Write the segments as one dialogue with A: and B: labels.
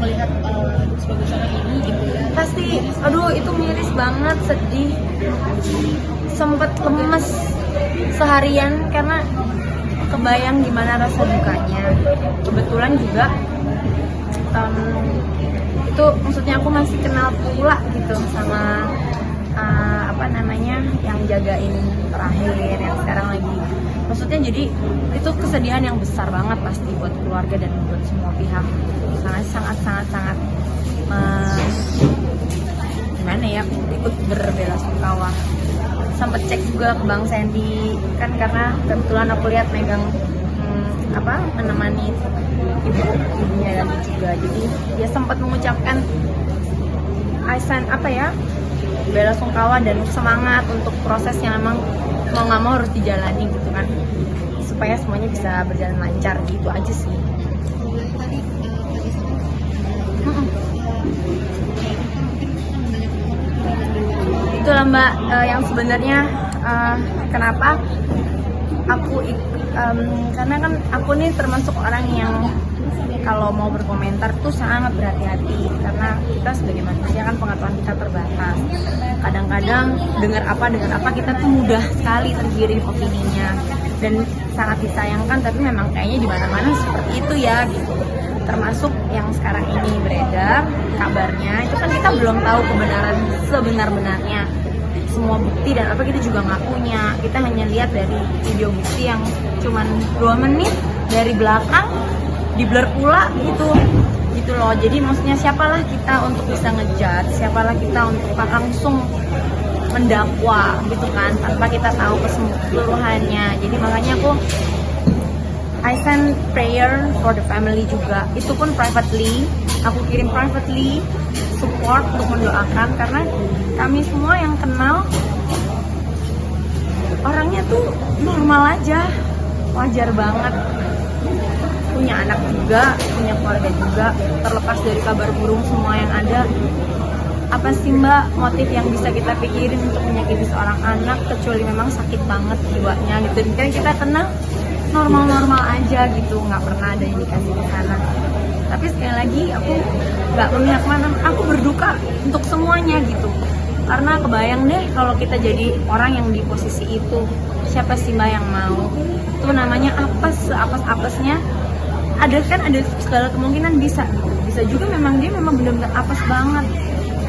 A: melihat sebagai seorang ibu gitu ya?
B: Pasti, aduh itu miris banget, sedih, sempet lemes seharian karena kebayang gimana rasa dukanya. Kebetulan juga itu maksudnya aku masih kenal pula gitu sama yang jagain terakhir yang sekarang lagi, maksudnya jadi itu kesedihan yang besar banget pasti buat keluarga dan buat semua pihak. Sangat gimana ya, ikut berbela-sungkawa. Sempet cek juga ke Bang Sandy kan, karena kebetulan aku lihat megang menemani ibunya lagi juga, jadi dia sempat mengucapkan bela-sungkawa dan semangat untuk proses yang emang mau nggak mau harus dijalani gitu kan, supaya semuanya bisa berjalan lancar gitu aja sih.
A: Tadi
B: Itulah Mbak, yang sebenarnya kenapa aku karena kan aku nih termasuk orang yang kalau mau berkomentar tuh sangat berhati-hati, karena kita sebagai manusia kan pengetahuan kita terbatas. Kadang-kadang dengar apa kita tuh mudah sekali tergiring opininya, dan sangat disayangkan, tapi memang kayaknya di mana-mana seperti itu ya gitu. Termasuk yang sekarang ini beredar kabarnya, itu kan kita belum tahu kebenaran sebenar-benarnya. Semua bukti dan apa kita juga nggak punya. Kita hanya lihat dari video bukti yang cuman 2 menit dari belakang di blur pula gitu loh. Jadi maksudnya siapalah kita untuk bisa ngejudge, siapalah kita untuk langsung mendakwa gitu kan, tanpa kita tahu keseluruhannya. Jadi makanya I send prayer for the family juga. Itu pun privately, aku kirim privately support untuk mendoakan, karena kami semua yang kenal orangnya tuh normal aja, wajar banget, punya anak juga, punya keluarga juga, terlepas dari kabar burung semua yang ada. Apa sih Mbak motif yang bisa kita pikirin untuk menyakiti seorang anak, kecuali memang sakit banget jiwanya gitu. Dan kita kenal normal-normal aja gitu, nggak pernah ada indikasi di sana. Tapi sekali lagi aku nggak memihak mana, aku berduka untuk semuanya gitu. Karena kebayang deh kalau kita jadi orang yang di posisi itu, siapa sih Mbak yang mau? Itu namanya apes-apesnya. Ada segala kemungkinan bisa juga memang dia benar-benar apes banget,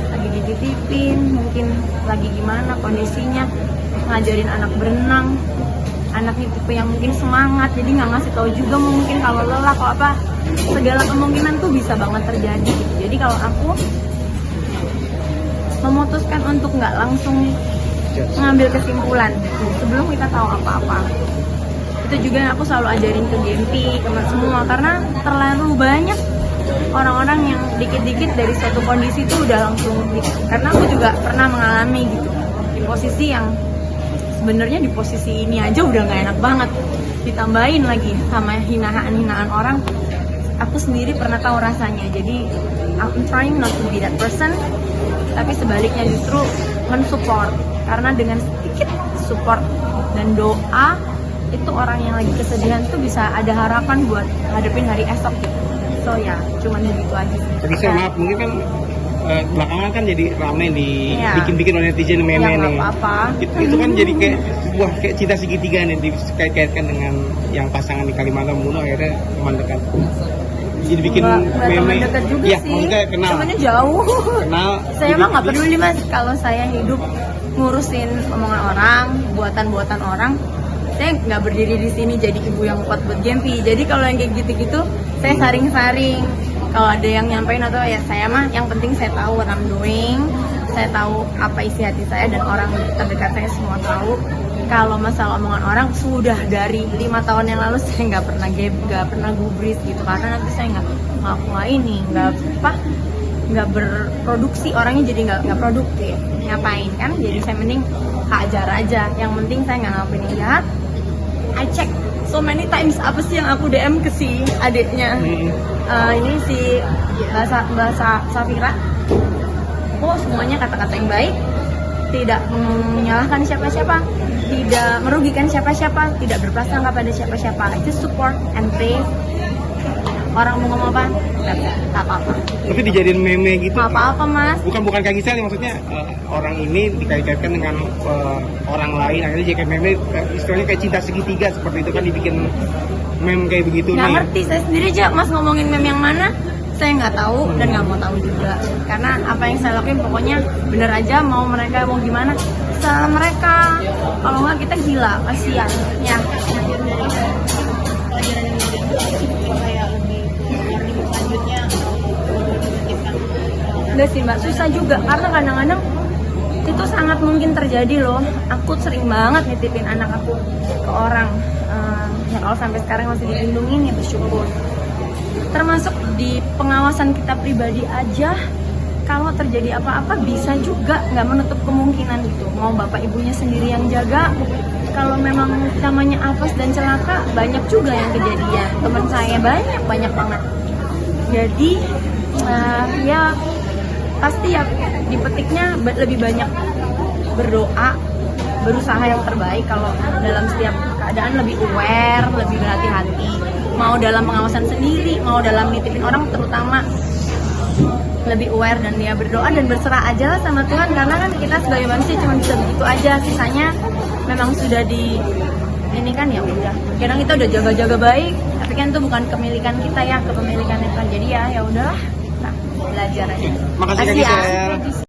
B: lagi dititipin, mungkin lagi gimana kondisinya, ngajarin anak berenang, anaknya tipe yang mungkin semangat, jadi nggak ngasih tahu juga mungkin kalau lelah, kalau apa, segala kemungkinan tuh bisa banget terjadi gitu. Jadi kalau aku memutuskan untuk nggak langsung mengambil kesimpulan sebelum kita tahu apa-apa. Itu juga yang aku selalu ajarin ke Gempi, ke semua, karena terlalu banyak orang-orang yang dikit-dikit dari suatu kondisi itu udah langsung karena aku juga pernah mengalami gitu, di posisi yang sebenarnya di posisi ini aja udah nggak enak banget, ditambahin lagi sama hinaan orang. Aku sendiri pernah tahu rasanya, jadi I'm trying not to be that person, tapi sebaliknya justru mensupport, karena dengan sedikit support dan doa itu orang yang lagi kesedihan tuh bisa ada harapan buat hadapin hari esok gitu. So ya, cuman begitu aja sih.
C: Tapi saya maaf, mungkin kan belakangan kan jadi ramai bikin oleh netizen meme
B: ya,
C: nih.
B: Apa-apa.
C: Itu kan jadi kayak cinta segitiga nih, dikait-kaitkan dengan yang pasangan di Kalimantan bunuh akhirnya teman dekat. Jadi bikin meme.
B: Dekat juga
C: ya,
B: sih.
C: maksudnya kenal.
B: Temennya jauh.
C: Kenal.
B: Saya mah nggak peduli Mas, kalau saya hidup ngurusin omongan orang, buatan orang. Saya nggak berdiri di sini jadi ibu yang kuat buat Gempi. Jadi kalau yang kayak gitu-gitu, saya saring-saring. Kalau ada yang nyampein atau ya saya mah, yang penting saya tahu what I'm doing, saya tahu apa isi hati saya, dan orang terdekat saya semua tahu. Kalau masalah omongan orang, sudah dari 5 tahun yang lalu saya nggak pernah gubris gitu, karena nanti saya nggak berproduksi, orangnya jadi nggak produktif, ngapain kan? Jadi saya mending hajar aja. Yang penting saya nggak ngelakuin yang jahat. I check so many times apa sih yang aku DM ke si adiknya, ini si bahasa Safira. Semuanya kata-kata yang baik, tidak menyalahkan siapa-siapa, tidak merugikan siapa-siapa, tidak berprasangka pada siapa-siapa. Just support and pray. orang mau ngomong apa nggak apa-apa.
C: Tapi dijadiin meme gitu.
B: Nggak apa-apa mas.
C: Bukan Kak Gisel, maksudnya orang ini dikait-kaitkan dengan orang lain, akhirnya jadi kayak meme, istilahnya kayak cinta segitiga seperti itu kan, dibikin meme kayak begitu
B: Nggak
C: nih.
B: ngerti, saya sendiri aja mas ngomongin meme yang mana saya nggak tahu dan nggak mau tahu juga, karena apa yang saya lakuin pokoknya bener aja, mau mereka mau gimana salah mereka, kalau nggak kita gila, kasihan ya.
A: Pelajaran yang kemudian kayak lebih warning selanjutnya menitipkan
B: Enggak sih mbak, susah juga karena kadang-kadang itu sangat mungkin terjadi loh. Aku sering banget nitipin anak aku ke orang, ya kalau sampai sekarang masih dilindungi ya bersyukur. Termasuk di pengawasan kita pribadi aja, kalau terjadi apa-apa bisa juga nggak menutup kemungkinan gitu. Mau bapak ibunya sendiri yang jaga, kalau memang namanya apes dan celaka banyak juga yang kejadian. Teman saya banyak banget. Jadi ya pasti ya dipetiknya lebih banyak berdoa, berusaha yang terbaik. Kalau dalam setiap keadaan lebih aware, lebih berhati-hati, mau dalam pengawasan sendiri, mau dalam nitipin orang, terutama lebih aware dan dia berdoa dan berserah aja lah sama Tuhan, karena kan kita sebagai manusia cuma bisa begitu aja, sisanya memang sudah di ini kan ya udah. Kadang kita udah jaga-jaga baik, tapi kan itu bukan kepemilikan kita ya, kepemilikan Tuhan. Jadi ya udahlah, nah, belajar aja.
C: Makasih Kak
B: Kasih ya.
C: Gisel.